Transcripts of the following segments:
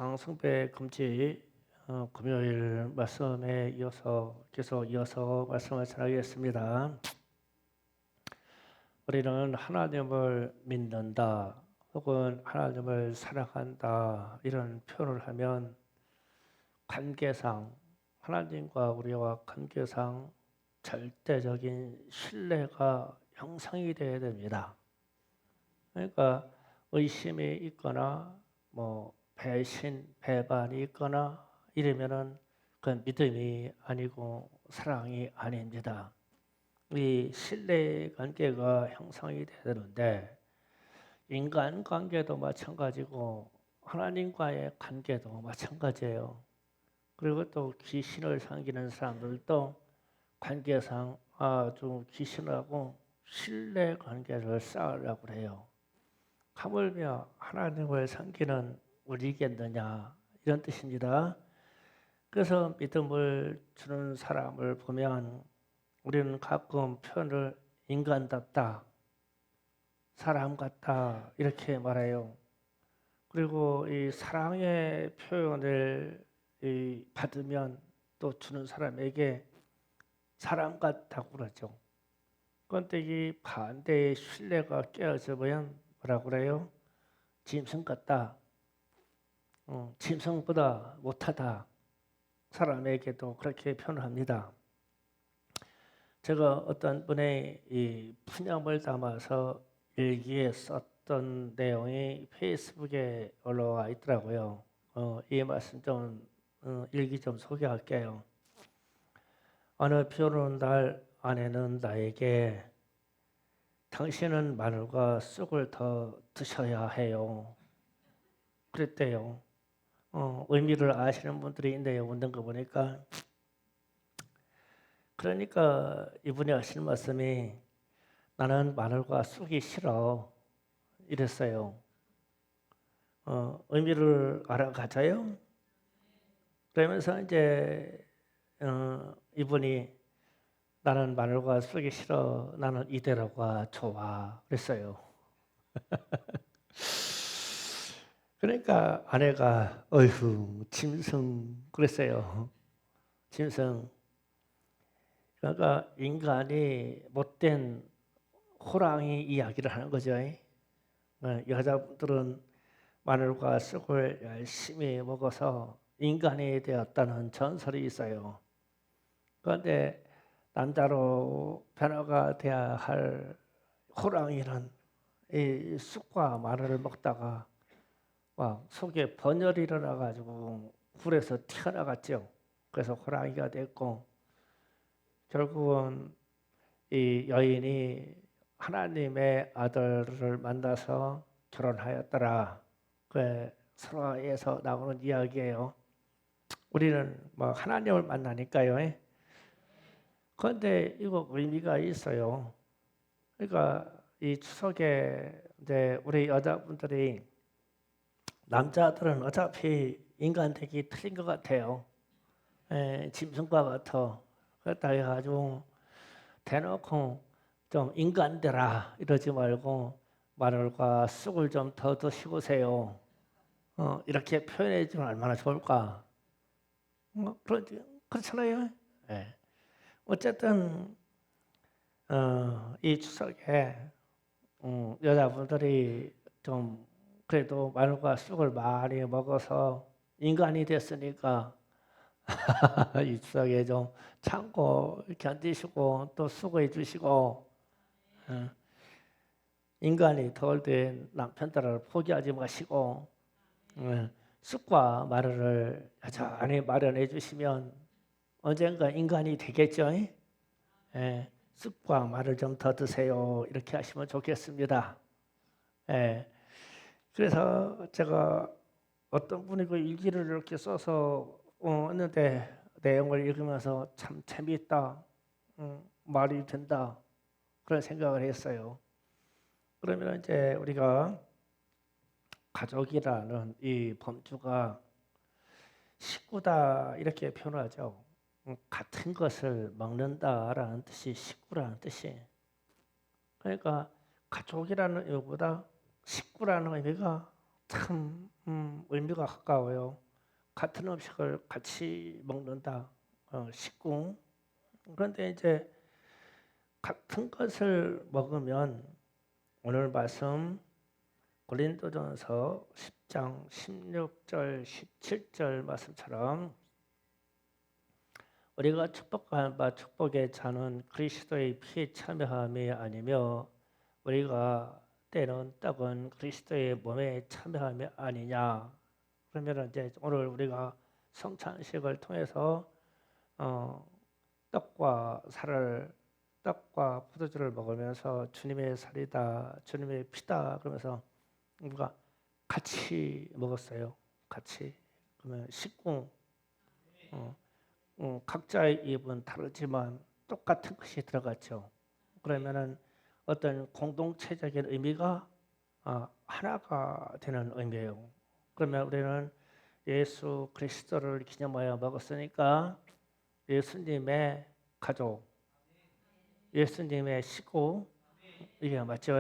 우상 숭배 금지 금요일 말씀에 이어서 계속 이어서 말씀을 전하겠습니다. 우리는 하나님을 믿는다 혹은 하나님을 사랑한다 이런 표현을 하면 관계상 하나님과 우리와 관계상 절대적인 신뢰가 형성이 되어야 됩니다. 그러니까 의심이 있거나 배신, 배반이 있거나 이러면은 그건 믿음이 아니고 사랑이 아닙니다. 이 신뢰 관계가 형성이 되는데 인간 관계도 마찬가지고 하나님과의 관계도 마찬가지예요. 그리고 또 귀신을 섬기는 사람들도 관계상 아주 귀신하고 신뢰 관계를 쌓으려고 해요. 하물며 하나님을 섬기는 우리겠느냐 이런 뜻입니다. 그래서 믿음을 주는 사람을 보면 우리는 가끔 표현을 인간답다, 사람 같다 이렇게 말해요. 그리고 이 사랑의 표현을 받으면 또 주는 사람에게 사람 같다고 그러죠. 그런데 이 반대의 신뢰가 깨어지면 뭐라고 그래요? 짐승 같다. 짐승보다 못하다. 사람에게도 그렇게 표현합니다. 제가 어떤 분의 이 푸념을 담아서 일기에 썼던 내용이 페이스북에 올라와 있더라고요. 이 말씀 좀 일기 좀 소개할게요. 어느 비 오는 날 아내는 나에게 당신은 마늘과 쑥을 더 드셔야 해요. 그랬대요. 의미를 아시는 분들이 있네요. 웃는 거 보니까. 그러니까 이분이 하시는 말씀이 나는 마늘과 쑥이 싫어. 이랬어요. 의미를 알아가자요. 그러면서 이제 이분이 나는 마늘과 쑥이 싫어. 나는 이대로가 좋아. 그랬어요. 그러니까 아내가 어휴 짐승 그랬어요. 짐승. 그러니까 인간이 못된 호랑이 이야기를 하는 거죠. 여자분들은 마늘과 쑥을 열심히 먹어서 인간이 되었다는 전설이 있어요. 그런데 남자로 변화가 되어야 할 호랑이는 이 쑥과 마늘을 먹다가 막 속에 번열이 일어나가지고 불에서 튀어나갔죠. 그래서 호랑이가 됐고 결국은 이 여인이 하나님의 아들을 만나서 결혼하였더라. 그 설화에서 나오는 이야기예요. 우리는 하나님을 만나니까요. 그런데 이거 의미가 있어요. 그러니까 이 추석에 이제 우리 여자분들이 남자들은 어차피 인간 되기 틀린 것 같아요. 짐승과 같아. 그렇다 해가지고 대놓고 좀 인간되라 이러지 말고 마늘과 쑥을 좀 더 드시고세요. 이렇게 표현해 주면 얼마나 좋을까. 그렇잖아요. 네. 어쨌든 이 추석에 여자분들이 좀 그래도 마늘과 쑥을 많이 먹어서 인간이 됐으니까 이 추석에 좀 참고 견디시고 또 수고해 주시고 인간이 덜 된 남편들을 포기하지 마시고 쑥과 마늘을 여전히 마련해 주시면 언젠가 인간이 되겠죠. 쑥과 마늘 좀 더 드세요. 이렇게 하시면 좋겠습니다. 그래서 제가 어떤 분이 그 일기를 이렇게 써서 했는데 내용을 읽으면서 참 재미있다, 말이 된다 그런 생각을 했어요. 그러면 이제 우리가 가족이라는 이 범주가 식구다 이렇게 표현하죠. 같은 것을 먹는다라는 뜻이 식구라는 뜻이. 그러니까 가족이라는 의미보다 식구라는 의미가 참 의미가 가까워요. 같은 음식을 같이 먹는다. 식구. 그런데 이제 같은 것을 먹으면 오늘 말씀 고린도전서 10장 16절 17절 말씀처럼 우리가 축복한 바 축복의 자는 그리스도의 피에 참여함이 아니며 우리가 때는 떡은 그리스도의 몸에 참여함이 아니냐. 그러면 이제 오늘 우리가 성찬식을 통해서 떡과 살을 떡과 포도주를 먹으면서 주님의 살이다, 주님의 피다 그러면서 우리가 같이 먹었어요. 같이. 그러면 식구 각자의 입은 다르지만 똑같은 것이 들어갔죠. 그러면은 어떤 공동체적인 의미가 하나가 되는 의미예요. 그러면 우리는 예수 그리스도를 기념하여 먹었으니까 예수님의 가족, 예수님의 식구 이게 맞죠?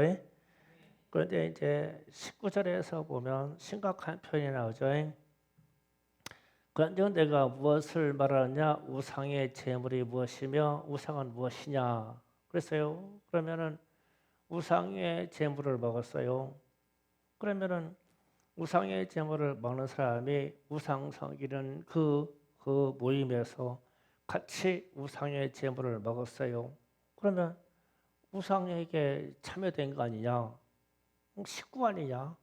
그런데 이제 19절에서 보면 심각한 표현이 나오죠. 그런데 내가 무엇을 말하느냐? 우상의 제물이 무엇이며 우상은 무엇이냐? 그랬어요. 그러면은 우상의 제물을 먹었어요. 그러면은 우상의 제물을 먹는 사람이 우상 섬기는 그 모임에서 같이 우상의 제물을 먹었어요. 그러면 우상에게 참여된 거 아니냐? 식구 아니냐?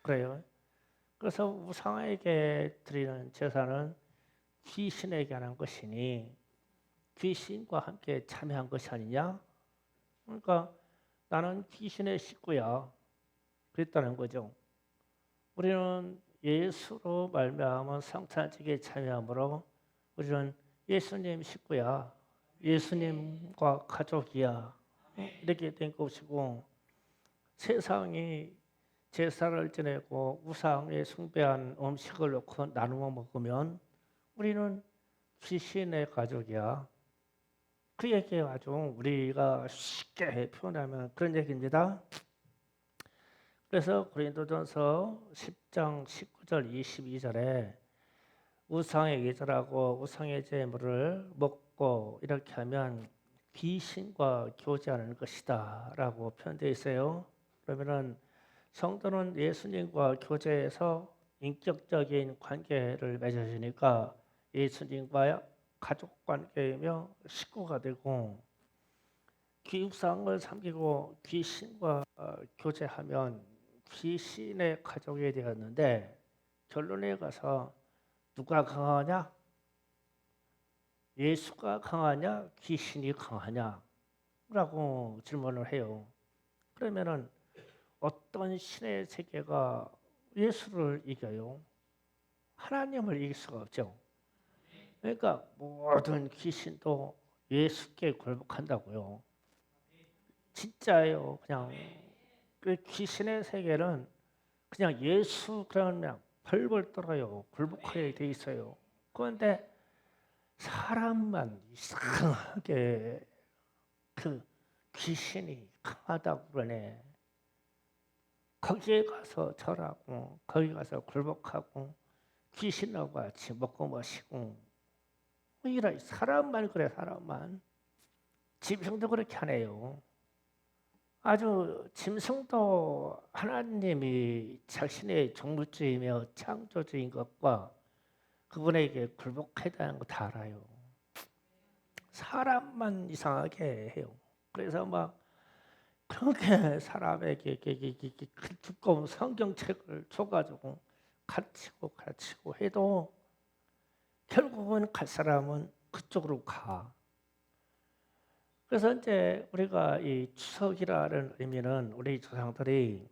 그래요. 그래서 우상에게 드리는 제사는 귀신에게 하는 것이니 귀신과 함께 참여한 것이 아니냐? 그러니까 나는 귀신의 식구야. 그랬다는 거죠. 우리는 예수로 말미암은 성찬식에 참여함으로 우리는 예수님 식구야. 예수님과 가족이야. 이렇게 된 것이고 세상이 제사를 지내고 우상에 숭배한 음식을 놓고 나누어 먹으면 우리는 귀신의 가족이야. 그 얘기 아주 우리가 쉽게 표현하면 그런 얘기입니다. 그래서 고린도전서 10장 19절 22절에 우상의 예절하고 우상의 제물을 먹고 이렇게 하면 귀신과 교제하는 것이다 라고 표현되어 있어요. 그러면은 성도는 예수님과 교제해서 인격적인 관계를 맺어지니까 예수님과 가족 관계이며 식구가 되고 귀육상을 섬기고 귀신과 교제하면 귀신의 가족이 되었는데 결론에 가서 누가 강하냐? 예수가 강하냐? 귀신이 강하냐? 라고 질문을 해요. 그러면은 어떤 신의 세계가 예수를 이겨요? 하나님을 이길 수가 없죠. 그러니까 모든 귀신도 예수께 굴복한다고요. 진짜예요. 그냥 그 귀신의 세계는 그냥 예수 그냥 벌벌 떨어요. 굴복하게 돼 있어요. 그런데 사람만 이상하게 그 귀신이 강하다고 그러네. 거기에 가서 절하고 거기 가서 굴복하고 귀신하고 같이 먹고 마시고 이라 사람만 그래 사람만 짐승도 그렇게 하네요. 아주 짐승도 하나님이 자신의 종물주이며 창조주인 것과 그분에게 굴복해야 하는 거 다 알아요. 사람만 이상하게 해요. 그래서 막 그렇게 사람에게 그 두꺼운 성경책을 줘가지고 가르치고 해도 결국은 갈 사람은 그쪽으로 가. 그래서 이제 우리가 이 추석이라는 의미는 우리 조상들이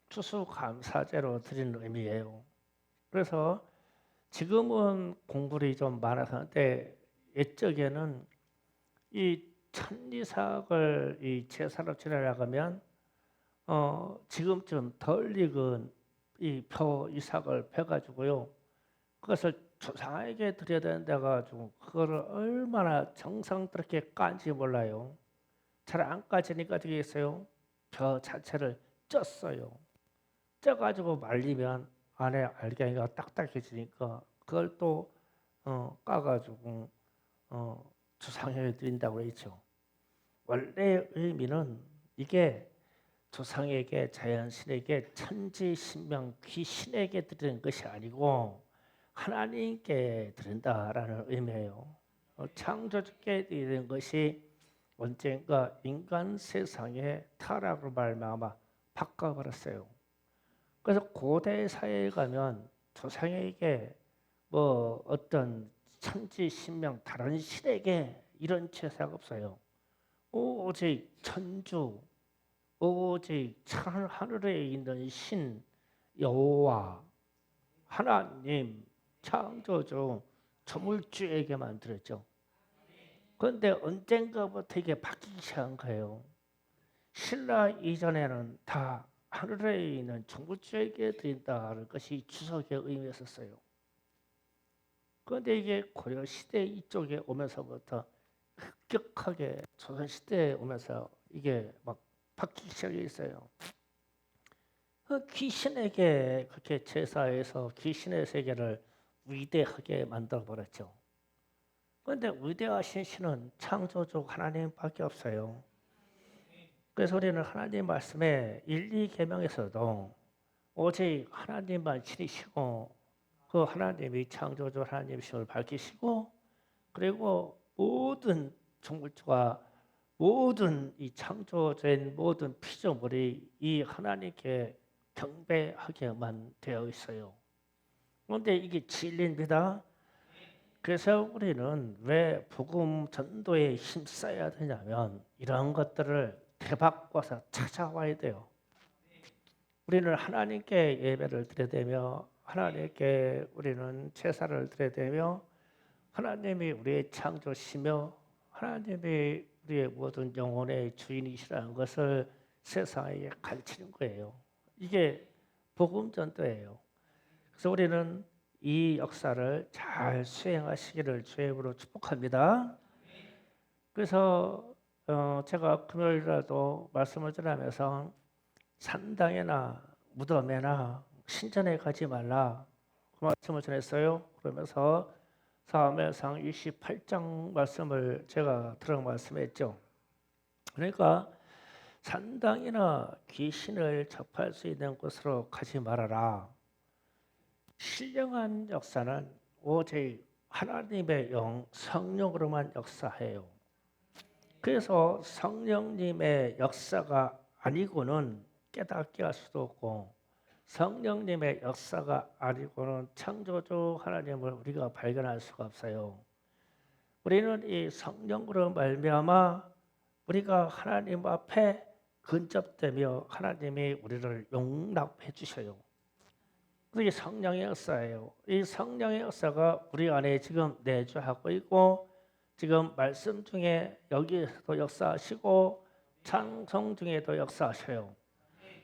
추수감사제로 드리는 의미예요. 그래서 지금은 공물이 좀 많아서인데 옛적에는 이 천리삭을 이 제사로 지내려가면 지금쯤 덜 익은 이 벼 이삭을 베가지고요. 그것을 조상에게 드려야 되는데 가지고 그거를 얼마나 정성스럽게 깐지 몰라요. 잘 안 까지니까 되겠어요. 벼 자체를 쪘어요. 쪄가지고 말리면 안에 알갱이가 딱딱해지니까 그걸 또 까가지고 조상에게 드린다고 했죠. 원래 의미는 이게 조상에게, 자연신에게, 천지신명 귀신에게 드리는 것이 아니고 하나님께 드린다라는 의미예요. 창조주께 드리는 것이 언젠가 인간 세상의 타락으로 말미암아 바꿔버렸어요. 그래서 고대 사회에 가면 조상에게 뭐 어떤 천지신명 다른 신에게 이런 제사가 없어요. 오직 천주, 오직 하늘에 있는 신 여호와 하나님 창조주 조물주에게만 드렸죠. 그런데 언젠가부터 이게 바뀌기 시작한 거예요. 신라 이전에는 다 하늘에 있는 조물주에게 드린다는 것이 주석의 의미였었어요. 그런데 이게 고려 시대 이쪽에 오면서부터 급격하게 조선 시대에 오면서 이게 막 바뀌기 시작했어요. 그 귀신에게 그렇게 제사해서 귀신의 세계를 위대하게 만들어 버렸죠. 그런데 위대하신 신은 창조주 하나님밖에 없어요. 그래서 우리는 하나님 말씀에 1, 2계명에서도 오직 하나님만 신이시고 그 하나님이 창조주 하나님이심을 밝히시고 그리고 모든 종물주가 모든 이 창조된 모든 피조물이 이 하나님께 경배하게만 되어 있어요. 그런데 이게 진리입니다. 그래서 우리는 왜 복음 전도에 힘써야 되냐면 이런 것들을 되바꿔서 찾아와야 돼요. 우리는 하나님께 예배를 드려야 되며 하나님께 우리는 제사를 드려야 되며 하나님이 우리의 창조시며 하나님이 우리의 모든 영혼의 주인이시라는 것을 세상에 가르치는 거예요. 이게 복음 전도예요. 그래서 우리는 이 역사를 잘 수행하시기를 주의 이름으로 축복합니다. 그래서 제가 금요일이라도 말씀을 전하면서 산당이나 무덤에나 신전에 가지 말라 그 말씀을 전했어요. 그러면서 사무엘상 28장 말씀을 제가 들어 말씀했죠. 그러니까 산당이나 귀신을 접할 수 있는 곳으로 가지 말아라. 신령한 역사는 오직 하나님의 영, 성령으로만 역사해요. 그래서 성령님의 역사가 아니고는 깨닫게 할 수도 없고 성령님의 역사가 아니고는 창조주 하나님을 우리가 발견할 수가 없어요. 우리는 이 성령으로 말미암아 우리가 하나님 앞에 근접되며 하나님이 우리를 용납해 주셔요. 그게 성령의 역사예요. 이 성령의 역사가 우리 안에 지금 내주하고 있고 지금 말씀 중에 여기에서도 역사하시고 찬송 중에도 역사하셔요.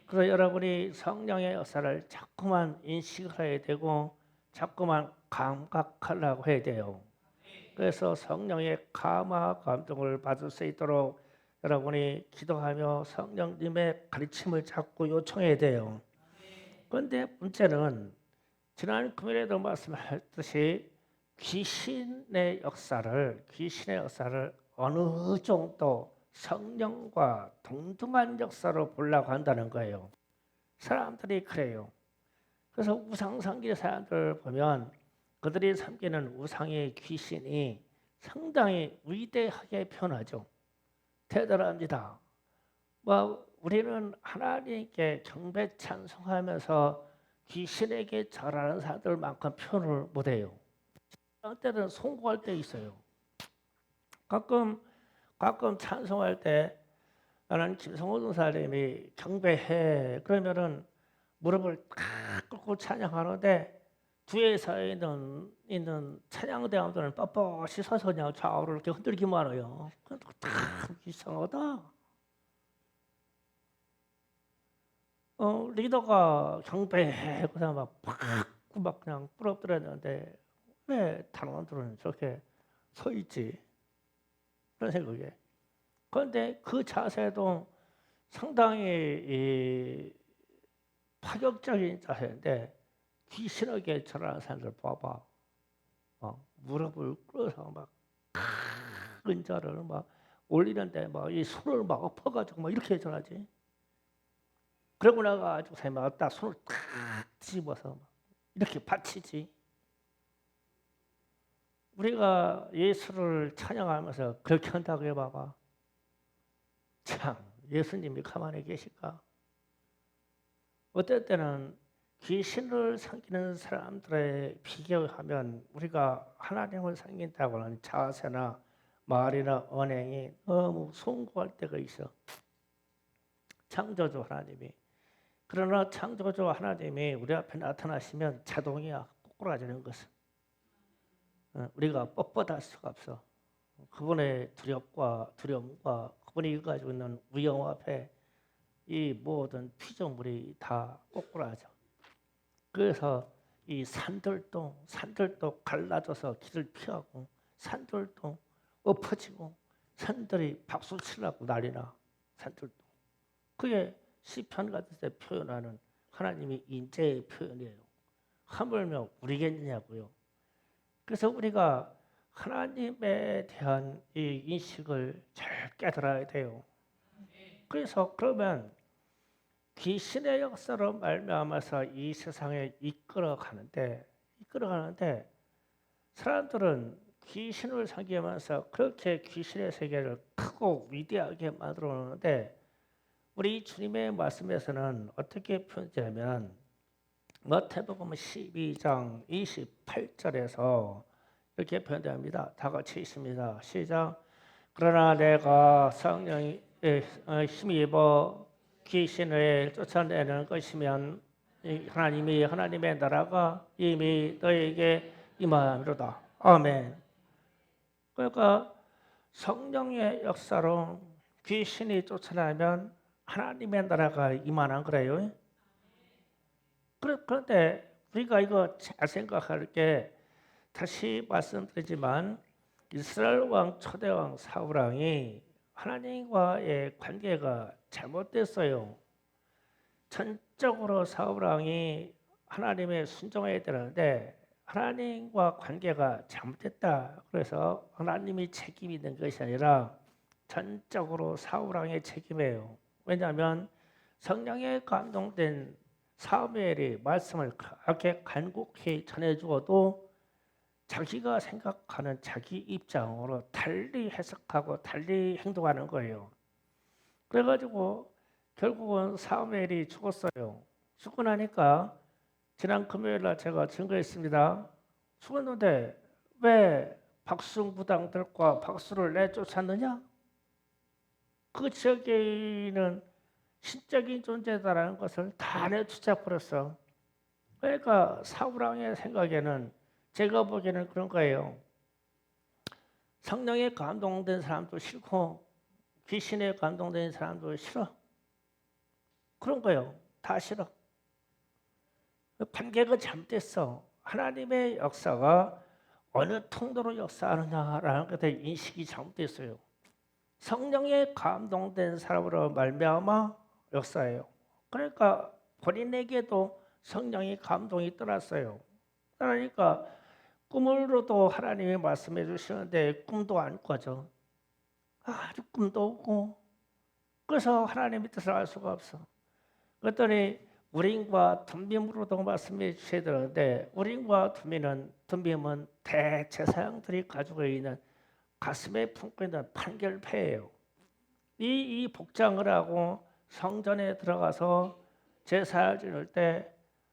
그래서 여러분이 성령의 역사를 자꾸만 인식을 해야 되고 자꾸만 감각하려고 해야 돼요. 그래서 성령의 감화 감동을 받을 수 있도록 여러분이 기도하며 성령님의 가르침을 자꾸 요청해야 돼요. 그런데 문제는 지난 금요일에도 말씀하셨듯이 귀신의 역사를 어느 정도 성령과 동등한 역사로 보려고 한다는 거예요. 사람들이 그래요. 그래서 우상 섬기는 사람들 보면 그들이 섬기는 우상의 귀신이 상당히 위대하게 표현하죠. 대단합니다. 우리는 하나님께 경배 찬송하면서 귀신에게 절하는 사람들만큼 표현을 못해요. 때는 송구할 때 있어요. 가끔 찬송할 때 나는 김성호 전사님이 경배해 그러면은 무릎을 탁 꿇고 찬양하는데 뒤에서 있는 찬양대원들은 뻣뻣이 서서 그냥 좌우로 이렇게 흔들기만 해요. 딱 이상하다. 리더가 경배해 그냥 막 그냥 부럽더랬는데 왜 단원들은 저렇게 서 있지? 그런 생각에. 그런데 그 자세도 상당히 파격적인 자세인데 귀신에게 절하는 사람들 봐봐. 무릎을 꿇어서 막 은자를 막 올리는데 막 이 손을 막 엎어가지고 막 이렇게 절하지. 그러고 나가지고 막 딱 손을 탁 집어서 막 이렇게 받치지. 우리가 예수를 찬양하면서 그렇게 한다고 해봐봐. 참 예수님이 가만히 계실까? 어떨 때는 귀신을 섬기는 사람들에 비교하면 우리가 하나님을 섬긴다고 하는 자세나 말이나 언행이 너무 송구할 때가 있어. 창조주 하나님이. 그러나 창조주 하나님이 우리 앞에 나타나시면 자동이야 꼬꾸라지는 것은. 우리가 뻣뻣할 수가 없어. 그분의 두려움과 그분이 가지고 있는 위엄 앞에 이 모든 피조물이 다 꼬꾸라져. 그래서 이 산들도 갈라져서 길을 피하고 산들도 엎어지고 산들이 박수 치려고 난리나. 산들도. 그게 시편 같은 데 표현하는 하나님의 인재의 표현이에요. 하물며 우리겠느냐고요. 그래서 우리가 하나님에 대한 이 인식을 잘 깨달아야 돼요. 그래서 그러면 귀신의 역사로 말미암아서 이 세상에 이끌어가는데 사람들은 귀신을 섬기면서 그렇게 귀신의 세계를 크고 위대하게 만들어 놓는데 우리 주님의 말씀에서는 어떻게 표현되냐면 마태복음 12장 28절에서 이렇게 표현됩니다. 다 같이 있습니다. 시작. 그러나 내가 성령의 힘입어 귀신을 쫓아내는 것이면 하나님의 나라가 이미 너에게 임함이로다. 아멘. 그러니까 성령의 역사로 귀신이 쫓아나면 하나님의 나라가 임하는 거래요. 그런데 우리가 이거 잘 생각할 게 다시 말씀드리지만 이스라엘 왕 초대 왕 사울 왕이 하나님과의 관계가 잘못됐어요. 전적으로 사울 왕이 하나님의 순종해야 되는데 하나님과 관계가 잘못됐다. 그래서 하나님이 책임이 있는 것이 아니라 전적으로 사울 왕의 책임이에요. 왜냐하면 성령에 감동된 사무엘이 말씀을 그렇게 간곡히 전해주어도 자기가 생각하는 자기 입장으로 달리 해석하고 달리 행동하는 거예요. 그래가지고 결국은 사무엘이 죽었어요. 죽고 나니까 지난 금요일날 제가 증거했습니다. 죽었는데 왜 박수무당들과 박수를 내쫓았느냐? 그 지역에는 신적인 존재다라는 것을 다 내쫓아 버렸어. 그러니까 사울왕의 생각에는 제가 보기에는 그런 거예요. 성령에 감동된 사람도 싫고 귀신에 감동된 사람도 싫어. 그런 거예요. 다 싫어. 관계가 잘못됐어. 하나님의 역사가 어느 통로로 역사하느냐라는 것에 인식이 잘못됐어요. 성령에 감동된 사람으로 말미암아 역사예요. 그러니까 본인에게도 성령의 감동이 떠났어요. 그러니까 꿈으로도 하나님이 말씀해 주시는데 꿈도 안 꿔져. 아주 꿈도 없고. 그래서 하나님의 뜻을 알 수가 없어. 그랬더니 우림과 둠빔으로도 말씀해 주셔야 되는데 우림과 둠빔은 대제사장들이 가지고 있는 가슴에 품고 있는 판결패예요. 이 복장을 하고 성전에 들어가서 제사를 지낼 때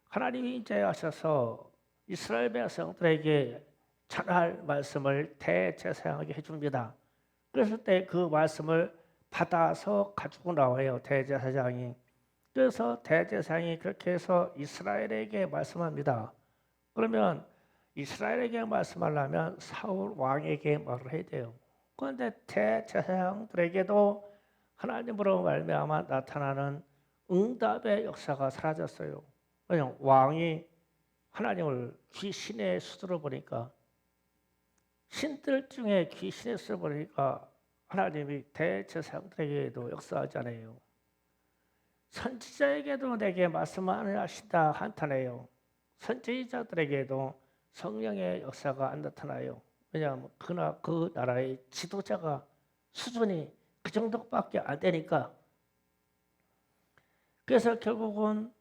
하나님이 인자하셔서 이스라엘 백성들에게 전할 말씀을 대제사장에게 해줍니다. 그랬을 때 그 말씀을 받아서 가지고 나와요. 대제사장이. 그래서 대제사장이 그렇게 해서 이스라엘에게 말씀합니다. 그러면 이스라엘에게 말씀하려면 사울 왕에게 말을 해야 돼요. 그런데 대제사장들에게도 하나님으로 말미암아 나타나는 응답의 역사가 사라졌어요. 그냥 왕이 하나님을 귀신의 수두로 보니까 신들 중에 귀신의 수두로 보니까 하나님이 대제사장들에게도 역사하지 않아요. 선지자에게도 내게 말씀을 하신다 한탄해요. 선지자들에게도 성령의 역사가 안 나타나요. 왜냐하면 그 나라의 지도자가 수준이 그 정도밖에 안 되니까. 그래서 결국은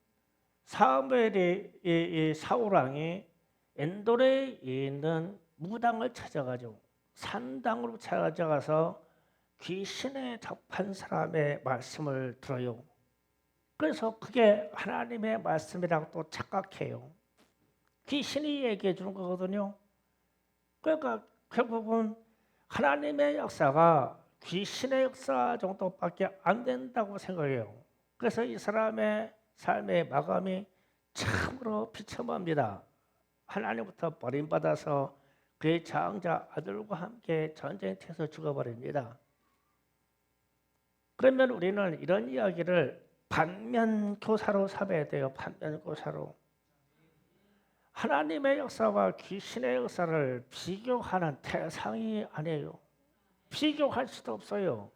사무엘이 사울 왕이 엔돌에 있는 무당을 찾아가죠. 산당으로 찾아가서 귀신에 접한 사람의 말씀을 들어요. 그래서 그게 하나님의 말씀이라고 또 착각해요. 귀신이 얘기해 주는 거거든요. 그러니까 결국은 하나님의 역사가 귀신의 역사 정도밖에 안 된다고 생각해요. 그래서 이 사람의 삶의 마감이 참으로 비참합니다. 하나님부터 버림받아서 그의 장자 아들과 함께 전쟁터에서 죽어버립니다. 그러면 우리는 이런 이야기를 반면교사로 삼아야 돼요. 반면교사로. 하나님의 역사와 귀신의 역사를 비교하는 대상이 아니에요. 비교할 수도 없어요.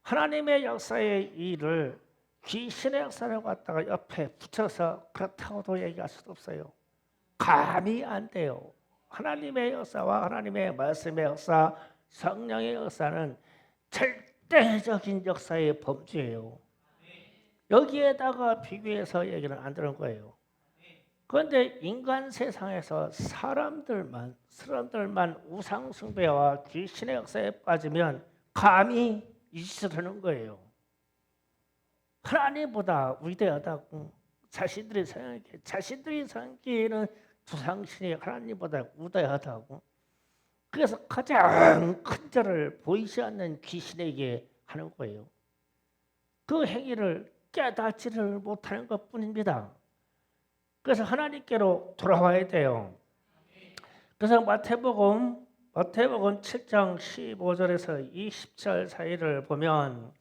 하나님의 역사의 일을 귀신의 역사를 갖다가 옆에 붙여서 그렇다고도 얘기할 수도 없어요. 감이 안 돼요. 하나님의 역사와 하나님의 말씀의 역사, 성령의 역사는 절대적인 역사의 범주예요. 여기에다가 비교해서 얘기는 안 되는 거예요. 그런데 인간 세상에서 사람들만 우상 숭배와 귀신의 역사에 빠지면 감히 잊으려는 거예요. 하나님보다 위대하다고 자신들이 생각하기에는 두상신이 하나님보다 위대하다고. 그래서 가장 큰 자를 보이지 않는 귀신에게 하는 거예요. 그 행위를 깨닫지를 못하는 것뿐입니다. 그래서 하나님께로 돌아와야 돼요. 그래서 마태복음 7장 15절에서 20절 사이를 보면,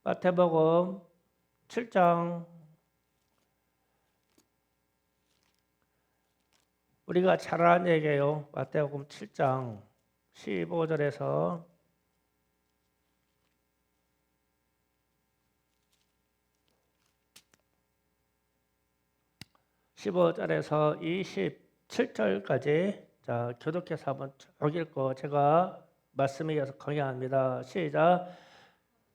마태복음 7장, 우리가 잘 아는 얘기예요. 마태복음 7장 15절에서 27절까지 교독해서 한번 쭉 읽고 제가 말씀에 이어서 강의합니다. 시작.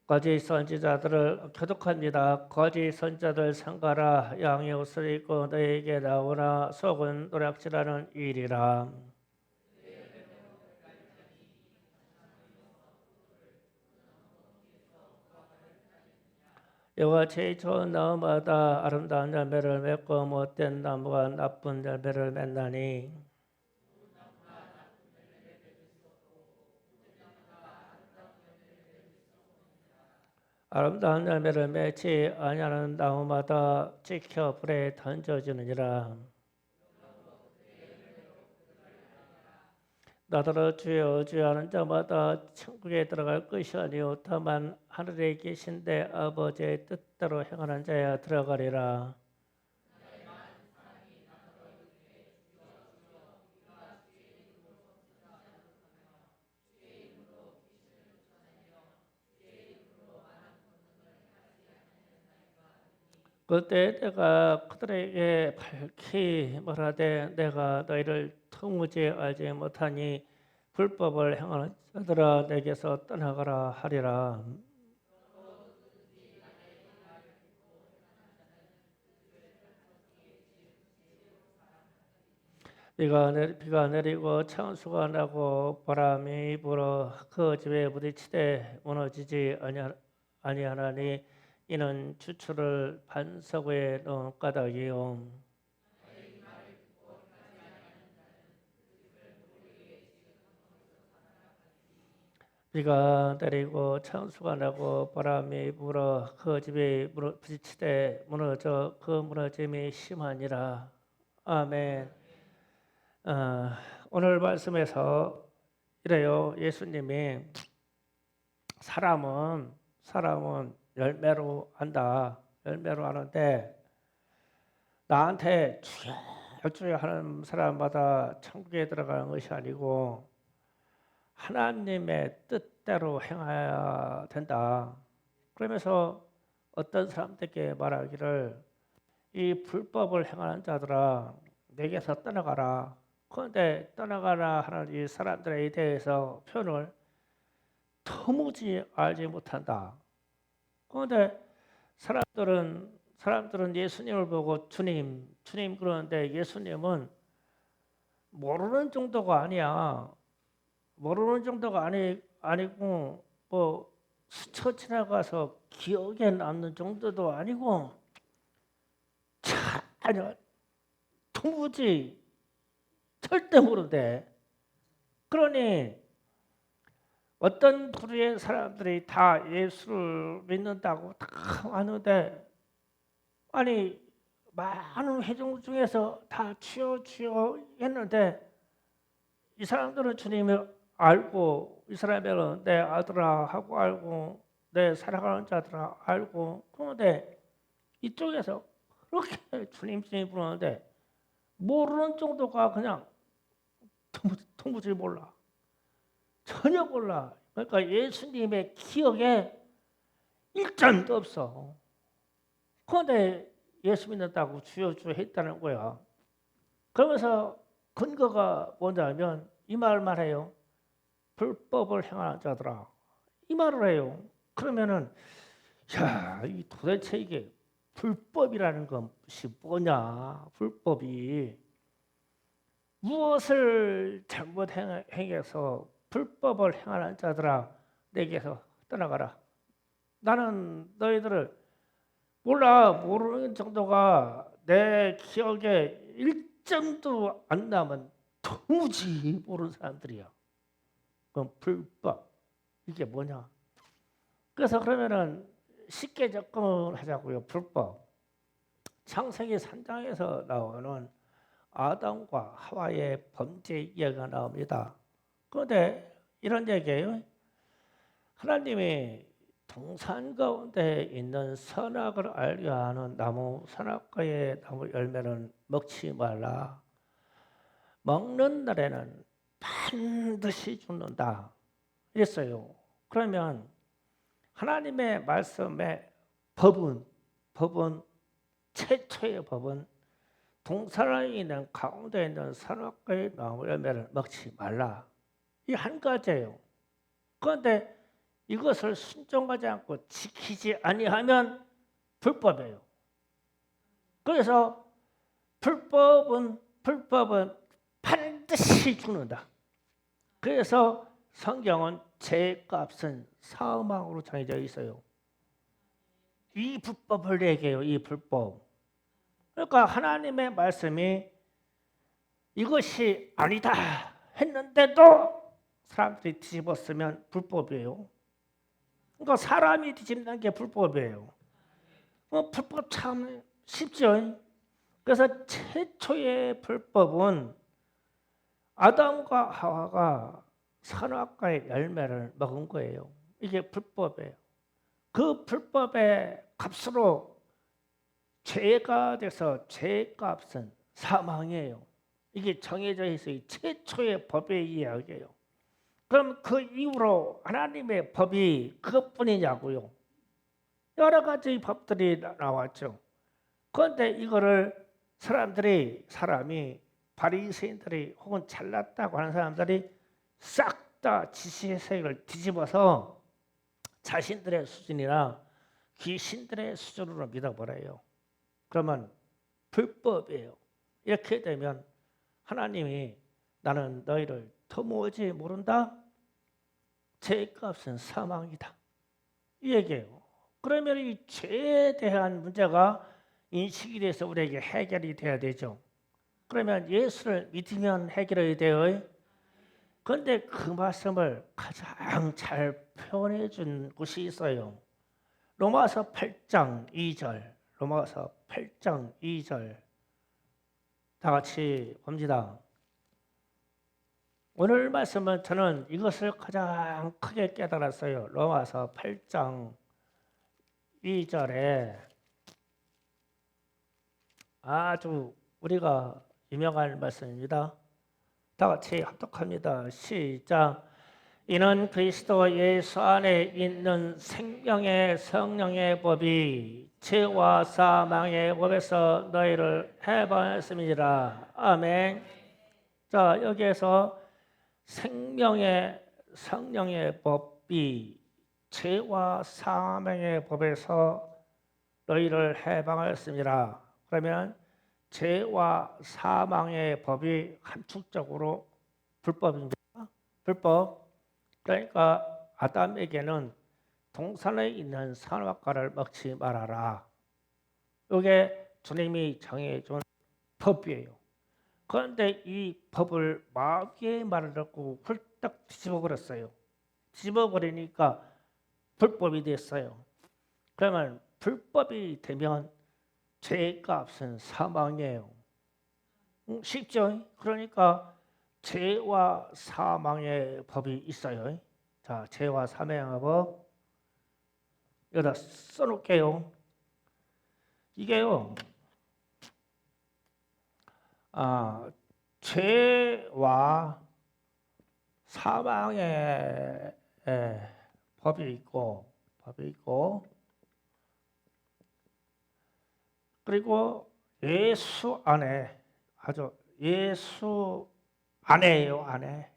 거짓 선지자들을 교독합니다. 거짓 선지자들 상가라. 양의 옷을 입고 너에게 나오나 속은 노략질하는 일이라. 여호와 제일 좋은 나무마다 아름다운 열매를 맺고 못된 나무가 나쁜 열매를 맺나니 아름다운 열매를 맺지 아니하는 나무마다 찍혀 불에 던져지느니라. 나더러 주여 주여 하는 자마다 천국에 들어갈 것이 아니요 다만 하늘에 계신데 아버지의 뜻대로 행하는 자야 들어가리라. 그때 내가 그들에게 밝히 말하되 내가 너희를 도무지 알지 못하니 불법을 행하는 자들아 내게서 떠나가라 하리라. 비가 내리고 창수가 나고 바람이 불어 그 집에 부딪히되 무너지지 아니하나니 이는 주추를 반석 위에 놓은 까닭이요. 비가 내리고 창수가 나고 바람이 불어 그 집에 부딪히되 무너져 그 무너짐이 심하니라. 아멘. 오늘 말씀에서 이래요. 예수님이 사람은 열매로 안다. 열매로 아는데 나한테 주여 하는 사람마다 천국에 들어가는 것이 아니고 하나님의 뜻대로 행해야 된다. 그러면서 어떤 사람들에게 말하기를 이 불법을 행하는 자들아 내게서 떠나가라. 그런데 떠나가라 하는 이 사람들에 대해서 표현을 도무지 알지 못한다. 그런데 사람들은 예수님을 보고 주님 그러는데 예수님은 모르는 정도가 아니야. 모르는 정도가 아니고 뭐 스쳐 지나가서 기억에 남는 정도도 아니고 전혀 도무지 절대 모르대. 그러니 어떤 부류의 사람들이 다 예수를 믿는다고 다 하는데 아니 많은 회중 중에서 다 주여 했는데 이 사람들은 주님을 알고 이 사람들은 내 아들아 하고 알고 내 사랑하는 자들아 알고 그런데 이쪽에서 그렇게 주님 부르는데 모르는 정도가 그냥 도무지 몰라. 전혀 몰라. 그러니까 예수님의 기억에 일점도 없어. 그런데 예수 믿는다고 주여 했다는 거야. 그러면서 근거가 뭐냐면 이 말만 해요. 불법을 행하는 자들아. 이 말을 해요. 그러면은 야, 이 도대체 이게 불법이라는 것이 뭐냐? 불법이 무엇을 잘못 행해서 불법을 행하는 자들아 내게서 떠나가라. 나는 너희들을 모르는 정도가 내 기억에 일점도 안 남은 도무지 모르는 사람들이야. 그럼 불법 이게 뭐냐? 그래서 그러면은 쉽게 접근을 하자고요. 불법. 창세기 3장에서 나오는 아담과 하와의 범죄 이야기가 나옵니다. 그런데 이런 얘기예요. 하나님이 동산 가운데 있는 선악을 알게 하는 나무 선악과의 나무 열매는 먹지 말라. 먹는 날에는 반드시 죽는다. 이랬어요. 그러면 하나님의 말씀의 법은 최초의 법은 동산에 있는 가운데 있는 선악과의 나무 열매를 먹지 말라. 이 한 가지예요. 그런데 이것을 순종하지 않고 지키지 아니하면 불법이에요. 그래서 불법은 반드시 죽는다. 그래서 성경은 죄값은 사망으로 정해져 있어요. 이 불법을 얘기해요. 이 불법. 그러니까 하나님의 말씀이 이것이 아니다 했는데도 사람들이 뒤집었으면 불법이에요. 그러니까 사람이 뒤집는 게 불법이에요. 불법 참 쉽죠. 그래서 최초의 불법은 아담과 하와가 선악과의 열매를 먹은 거예요. 이게 불법이에요. 그 불법의 값으로 죄가 돼서 죄값은 사망이에요. 이게 정해져 있어요. 최초의 법의 이야기예요. 그럼 그 이후로 하나님의 법이 그것뿐이냐고요. 여러 가지 법들이 나왔죠. 그런데 이거를 사람이 바리새인들이 혹은 잘났다고 하는 사람들이 싹 다 지시해석을 뒤집어서 자신들의 수준이나 귀신들의 수준으로 믿어버려요. 그러면 불법이에요. 이렇게 되면 하나님이 나는 너희를 도무지 모른다. 죄값은 사망이다. 이 얘기예요. 그러면 이 죄에 대한 문제가 인식이 돼서 우리에게 해결이 돼야 되죠. 그러면 예수를 믿으면 해결이 돼요. 그런데 그 말씀을 가장 잘 표현해 준 곳이 있어요. 로마서 8장 2절. 로마서 8장 2절. 다 같이 봅니다. 오늘 말씀은 저는 이것을 가장 크게 깨달았어요. 로마서 8장 2절에 아주 우리가 유명한 말씀입니다. 다 같이 합독합니다. 시작. 이는 그리스도 예수 안에 있는 생명의 성령의 법이 죄와 사망의 법에서 너희를 해방했음이니라. 아멘. 자, 여기에서 생명의 성령의 법이 죄와 사망의 법에서 너희를 해방하였습니다. 그러면 죄와 사망의 법이 함축적으로 불법입니다. 불법. 그러니까 아담에게는 동산에 있는 선악과를 먹지 말아라. 이게 주님이 정해준 법이에요. 그런데 이 법을 마귀의 말을 듣고 훌떡 뒤집어 버렸어요. 뒤집어 버리니까 불법이 됐어요. 그러면 불법이 되면 죄값은 사망이에요. 쉽죠? 그러니까 죄와 사망의 법이 있어요. 자, 죄와 사망의 법 여기다 써놓을게요. 이게요. 죄와 사망의 법이 있고 그리고 예수 안에 예수 안에요.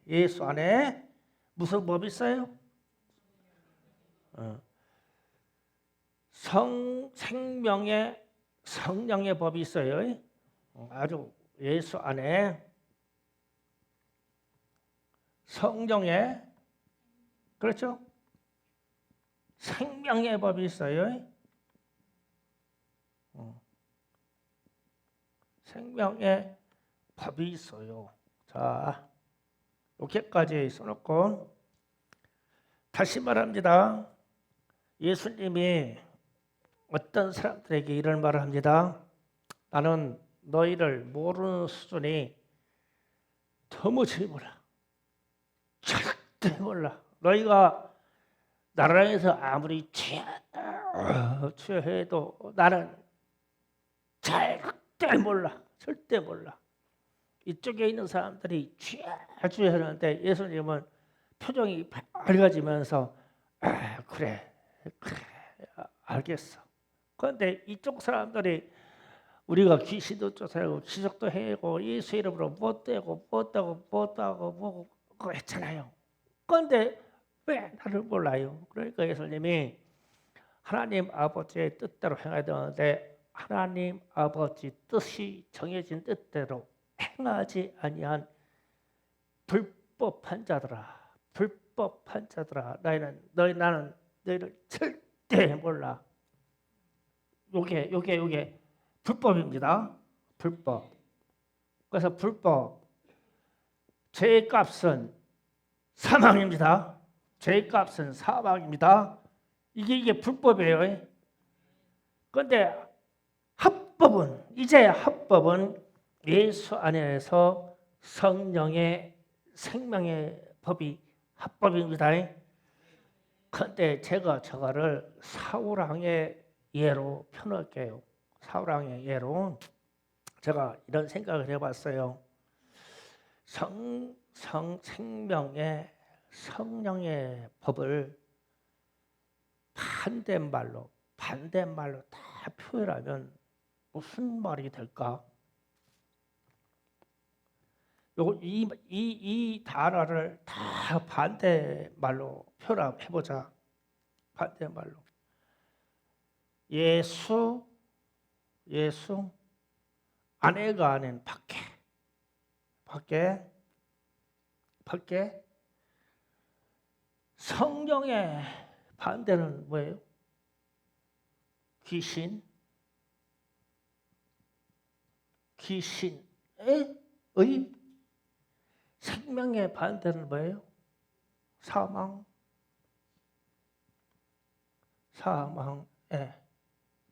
예수 안에 무슨 법이 있어요? 생명의 성령의 법이 있어요. 아주 예수 안에 성령의 그렇죠? 생명의 법이 있어요. 생명의 법이 있어요. 자, 이렇게까지 써놓고 다시 말합니다. 예수님이 어떤 사람들에게 이런 말을 합니다. 나는 너희를 모르는 수준이 도무지 몰라. 절대 몰라. 너희가 나라에서 아무리 취해도 나는 절대 몰라. 절대 몰라. 이쪽에 있는 사람들이 취하는데 예수님은 표정이 밝아지면서 그래 알겠어. 그런데 이쪽 사람들이 우리가 귀신도 쫓아내고 기적도 해고 예수 이름으로 못되고 뭐고 했잖아요. 그런데 왜 나를 몰라요? 그러니까 예수님이 하나님 아버지의 뜻대로 행해야 되는데 하나님 아버지 뜻이 정해진 뜻대로 행하지 아니한 불법한 자들아 나는 너희를 절대 몰라. 요게 불법입니다. 불법. 그래서 불법 죄의 값은 사망입니다. 죄의 값은 사망입니다. 이게 불법이에요. 그런데 합법은 예수 안에서 성령의 생명의 법이 합법입니다. 그런데 제가 저거를 사울왕의 예로 펴놓을게요. 사울왕의 예로 제가 이런 생각을 해봤어요. 생명의 성령의 법을 반대말로 다 표현하면 무슨 말이 될까? 이 단어를 다 반대말로 표현해보자. 반대말로. 예수 아내가 아닌 밖에 성령의 반대는 뭐예요? 귀신의 생명의 반대는 뭐예요? 사망의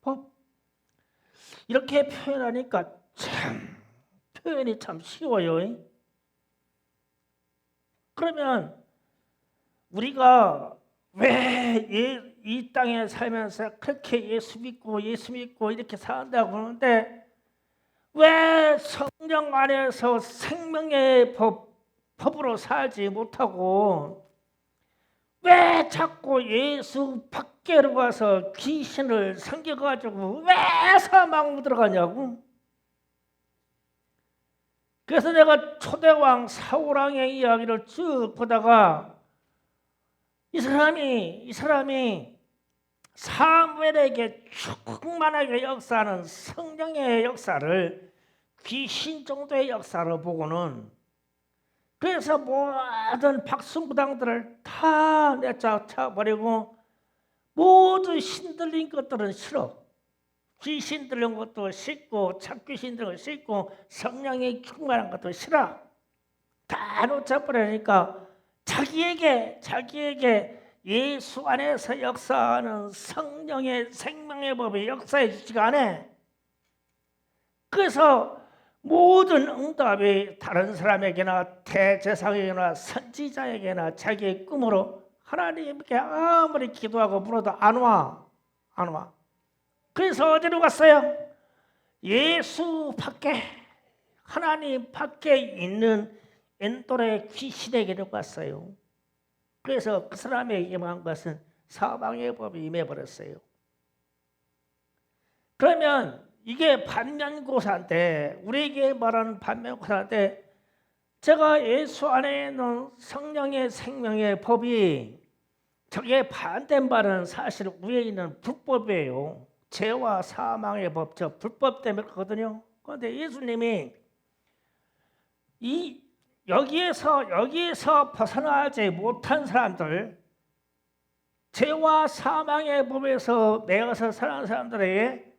법. 이렇게 표현하니까 표현이 참 쉬워요. 그러면 우리가 왜 이 땅에 살면서 그렇게 예수 믿고 이렇게 산다고 하는데 왜 성령 안에서 생명의 법으로 살지 못하고 왜 자꾸 예수 밖으로 가서 귀신을 섬겨가지고 왜 사망으로 들어가냐고. 그래서 내가 초대왕 사울왕의 이야기를 쭉 보다가 이 사람이 사무엘에게 충만하게 역사하는 성령의 역사를 귀신 정도의 역사로 보고는, 그래서 모든 박수무당들을 다 내쫓아버리고 모두 신들린 것들은 싫어. 귀신 들린 것도 싫고 착귀신 들린 것도 싫고 성령이 충만한 것도 싫어. 다 놓쳐버리니까 자기에게 예수 안에서 역사하는 성령의 생명의 법이 역사해 주지가 않아. 그래서 모든 응답이 다른 사람에게나 대제사장에게나 선지자에게나 자기의 꿈으로 하나님께 아무리 기도하고 물어도 안 와. 그래서 어디로 갔어요? 예수 밖에, 하나님 밖에 있는 엔돌의 귀신에게로 갔어요. 그래서 그 사람에게 임한 것은 사망의 법이 임해버렸어요. 그러면 이게 반면교사인데, 우리에게 말하는 반면교사인데, 제가 예수 안에 있는 성령의 생명의 법이 저게 반대말은 사실 위에 있는 불법이에요. 죄와 사망의 법, 저 불법 때문에 그렇거든요. 그런데 예수님이 여기에서 벗어나지 못한 사람들, 죄와 사망의 법에서 매어서 사는 사람들에게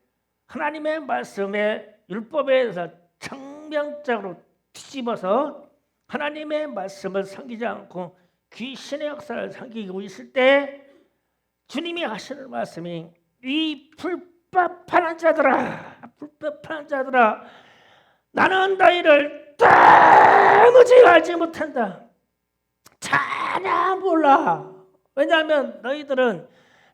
하나님의 말씀에 율법에 대해서 정명적으로 뒤집어서 하나님의 말씀을 섬기지 않고 귀신의 역사를 섬기고 있을 때 주님이 하시는 말씀이, 이 불법하는 자들아, 나는 너희를 도무지 알지 못한다. 전혀 몰라. 왜냐하면 너희들은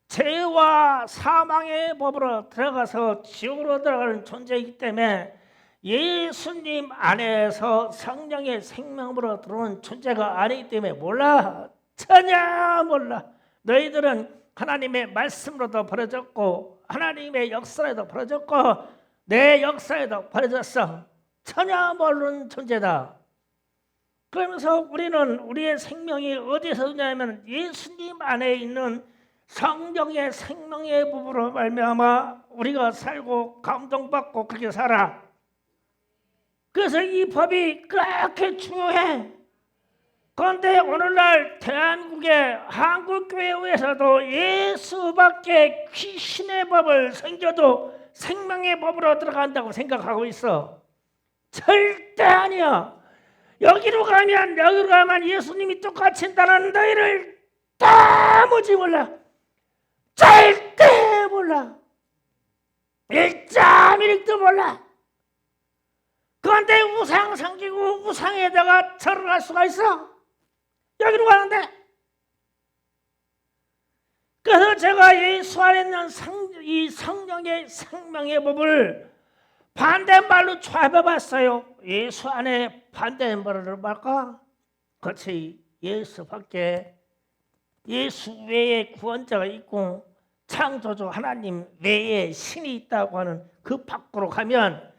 죄와 사망의 법으로 들어가서 지옥으로 들어가는 존재이기 때문에 예수님 안에서 성령의 생명으로 들어오는 존재가 아니기 때문에 몰라. 전혀 몰라. 너희들은 하나님의 말씀으로도 버려졌고 하나님의 역사에도 버려졌고 내 역사에도 버려졌어. 전혀 모르는 존재다. 그러면서 우리는 우리의 생명이 어디서 오냐면 예수님 안에 있는 성령의 생명의 법으로 말미암아 우리가 살고 감동받고 그렇게 살아. 그래서 이 법이 그렇게 중요해. 그런데 오늘날 대한민국의 한국교회에서도 예수밖에 귀신의 법을 섬겨도 생명의 법으로 들어간다고 생각하고 있어. 절대 아니야. 여기로 가면 예수님이 똑같이 나는 너희를 도무지 몰라. 절대 몰라. 1.1도 몰라. 그런데 우상 섬기고 우상에다가 절을 할 수가 있어? 여기로 가는데. 그래서 제가 예수 안에 있는 이 성령의 생명의 법을 반대말로 좌배봤어요. 예수 안에 반대말로 말까? 그렇지. 예수밖에, 예수 외에 구원자가 있고 창조주 하나님 외에 신이 있다고 하는 그 밖으로 가면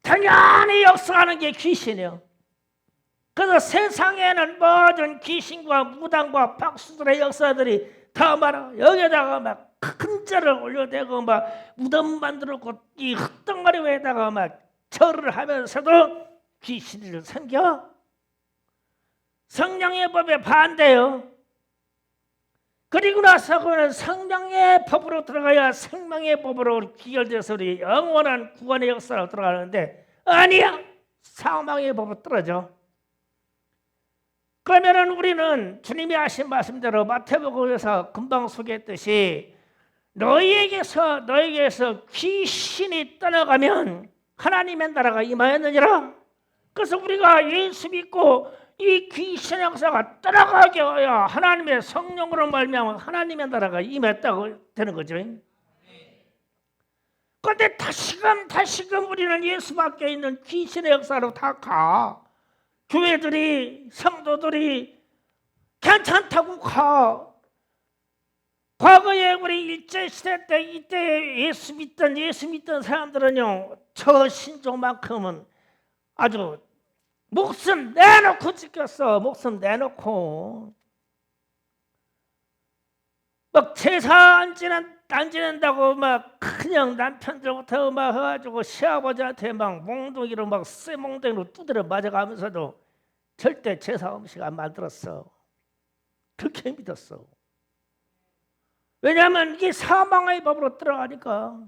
당연히 역사하는 게 귀신이에요. 그래서 세상에는 모든 귀신과 무당과 박수들의 역사들이 다 많아. 여기다가 막 큰 절을 올려대고 막 무덤 만들었고 이 흙덩어리 위에다가 막 절을 하면서도 귀신을 섬겨? 성령의 법에 반대요. 그리고 나서 그는 성령의 법으로 들어가야 생명의 법으로 귀결돼서 우리 영원한 구원의 역사로 들어가는데 아니야. 사망의 법으로 떨어져. 그러면은 우리는 주님이 하신 말씀대로 마태복음에서 금방 소개했듯이 너희에게서 귀신이 떠나가면 하나님의 나라가 임하였느니라. 그래서 우리가 예수 믿고 이 귀신 역사가 떠나가게 하여 하나님의 성령으로 말미암아 하나님의 나라가 임했다고 되는 거죠. 그런데 다시금 우리는 예수 밖에 있는 귀신의 역사로 다 가. 교회들이, 성도들이 괜찮다고 가. 과거에 우리 일제시대 때 이때 예수 믿던 사람들은요, 저 신종만큼은 아주 목숨 내놓고 지켰어. 목숨 내놓고. 막 제사 안 지낸다고 막 그냥 남편들부터 막 해가지고 시아버지한테 막 몽둥이로 막 쇠몽둥이로 두드려 맞아가면서도 절대 제사 음식 안 만들었어. 그렇게 믿었어. 왜냐하면 이게 사망의 법으로 들어가니까.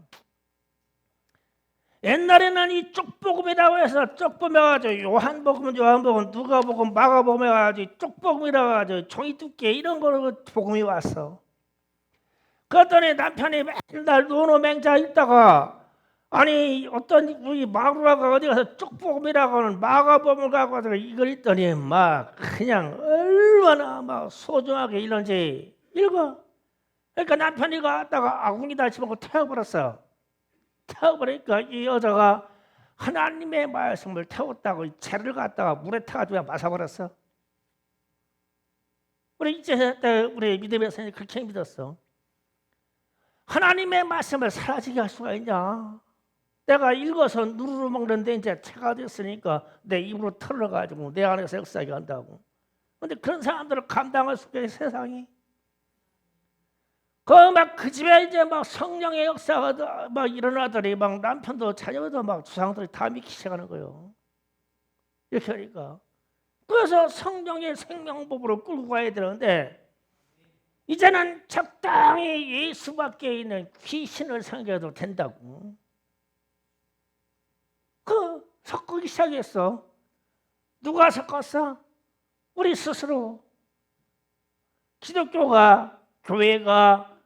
옛날에는 이 쪽복음이라고 해서 쪽복음 해가지고 요한복음, 누가복음, 마가복음 해가지고 쪽복음이라고 해가지고 종이 두께 이런 거로 복음이 왔어. 그랬더니 남편이 맨날 노노맹자 있다가 아니 어떤 우리 마누라가 어디 가서 쪽복음이라고 하는 마가복음을 갖고 와서 이걸 읽더니 막 그냥 얼마나 막 소중하게 읽는지 읽어. 그러니까 남편이 갔다가 아궁이다 집어고 태워버렸어. 태워버리니까 이 여자가 하나님의 말씀을 태웠다고 채를 갖다가 물에 타가지고 마셔버렸어. 우리 이제 때 우리 믿음의 선생님이 그렇게 믿었어. 하나님의 말씀을 사라지게 할 수가 있냐? 내가 읽어서 누르르 먹는데 이제 체가 됐으니까 내 입으로 털어가지고 내 안에서 역사하게 한다고. 근데 그런 사람들을 감당할 수가 있어 세상이. 그 집에 이제 막 성령의 역사가 막 일어나더니 막 남편도 자녀도 막 주상들이 다 믿기 시작하는 거예요. 이렇게 하니까. 그래서 성령의 생명법으로 끌고 가야 되는데 이제는 적당히 예수 밖에 있는 귀신을 섬겨도 된다고. 섞기 시작했어. 누가 섞었어? 우리 스스로. 기독교가, 교회가,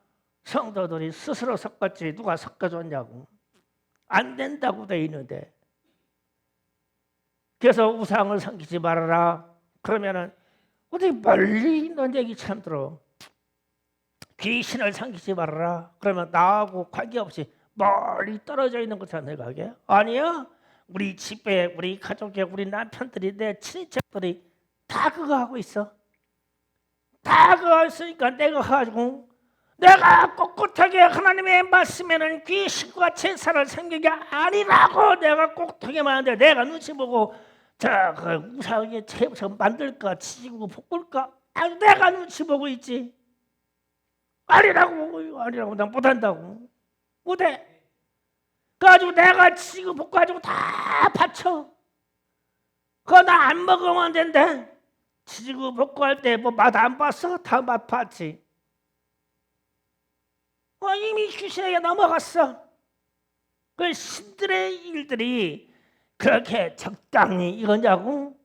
성도들이 스스로 섞었지 누가 섞어줬냐고. 안 된다고 돼 있는데. 그래서 우상을 섬기지 말아라. 그러면은 어디 멀리 있는 얘기처럼 들어. 귀신을 섬기지 말아라. 그러면 나하고 관계없이 멀리 떨어져 있는 것처럼 생각해? 아니야. 우리 집에, 우리 가족에, 우리 남편들이, 내 친척들이 다 그거 하고 있어. 다 그거 있으니까 내가 가지고 내가 꼿꼿하게 하나님의 말씀에는 귀신과 제사를 섬기는 게 아니라고 내가 꼿하게만 하는데 내가 눈치 보고 그 우상에 채워서 만들까 치고 볶을까 아주 내가 눈치 보고 있지. 아니라고 난 못한다고. 못해. 그래가지고 내가 치고 볶아가지고 다 바쳐. 그거 나 안 먹으면 안 된대. 치고 볶고 할 때 뭐 맛 안 봤어? 다 맛 봤지. 이미 귀신에게 넘어갔어. 그 신들의 일들이 그렇게 적당히 이거냐고?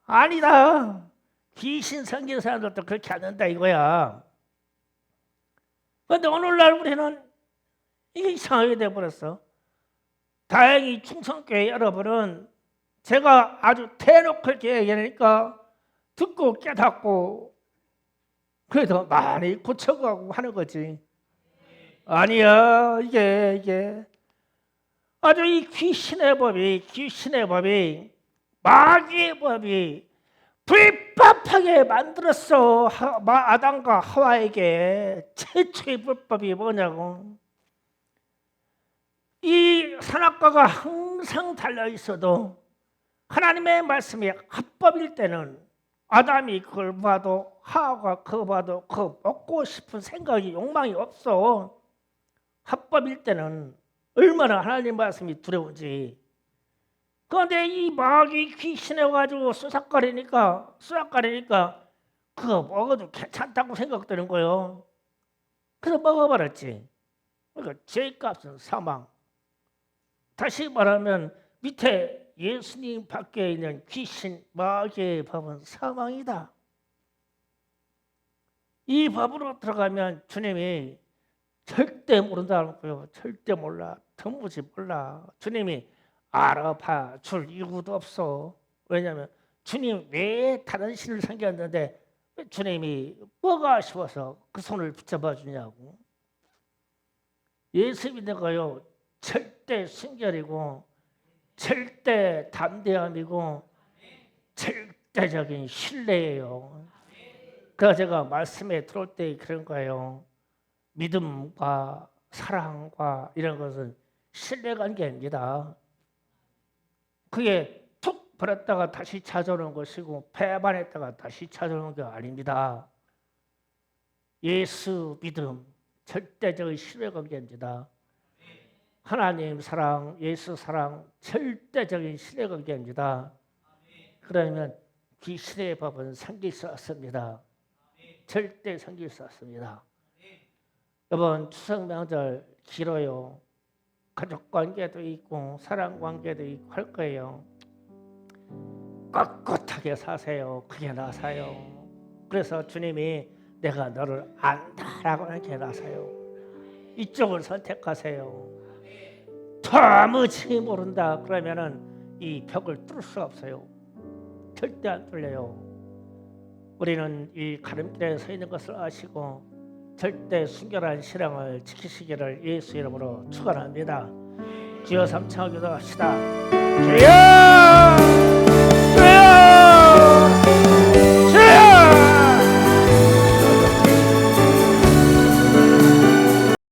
아니다. 귀신 섬기는 사람들도 그렇게 안 한다 이거야. 그런데 오늘날 우리는 이게 이상하게 돼버렸어. 다행히 충성교회 여러분은 제가 아주 대놓고 이렇게 얘기하니까 듣고 깨닫고 그래서 많이 고쳐가고 하는 거지. 아니야 이게 아주 이 귀신의 법이 마귀의 법이 불법하게 만들었어. 아담과 하와에게 최초의 불법이 뭐냐고. 이 선악과가 항상 달려있어도 하나님의 말씀이 합법일 때는 아담이 그걸 봐도 하와가 그거 봐도 그거 먹고 싶은 생각이 욕망이 없어. 합법일 때는 얼마나 하나님 말씀이 두려운지. 그런데 이 마귀 귀신해가지고 수삭거리니까 그거 먹어도 괜찮다고 생각되는 거예요. 그래서 먹어버렸지. 그러니까 죄값은 사망. 다시 말하면 밑에 예수님 밖에 있는 귀신 마귀의 법은 사망이다. 이 법으로 들어가면 주님이 절대 모른다는 거예요. 절대 몰라. 도무지 몰라. 주님이 알아봐 줄 이유도 없어. 왜냐하면 주님 왜 다른 신을 섬겼는데 주님이 뭐가 아쉬워서 그 손을 붙잡아 주냐고. 예수 믿는 거요. 절대 순결이고 절대 담대함이고 절대적인 신뢰예요. 그래서 제가 말씀에 들어올 때 그런 거예요. 믿음과 사랑과 이런 것은 신뢰관계입니다. 그게 툭 버렸다가 다시 찾아오는 것이고 배반했다가 다시 찾아오는 게 아닙니다. 예수 믿음 절대적인 신뢰관계입니다. 하나님 사랑, 예수 사랑 절대적인 신뢰관계입니다. 그러면 귀신의 법은 생길 수 없습니다. 절대 생길 수 없습니다. 이번 추석 명절 길어요. 가족 관계도 있고 사랑 관계도 있고 할 거예요. 꿋꿋하게 사세요. 그게 나사요. 그래서 주님이 내가 너를 안다라고 이렇게 나사요. 이쪽을 선택하세요. 도무지 모른다 그러면은 이 벽을 뚫을 수가 없어요. 절대 안 뚫려요. 우리는 이 가름길에 서 있는 것을 아시고 절대 순결한 신앙을 지키시기를 예수 이름으로 축원합니다. 주여 삼창 기도합시다. 주여!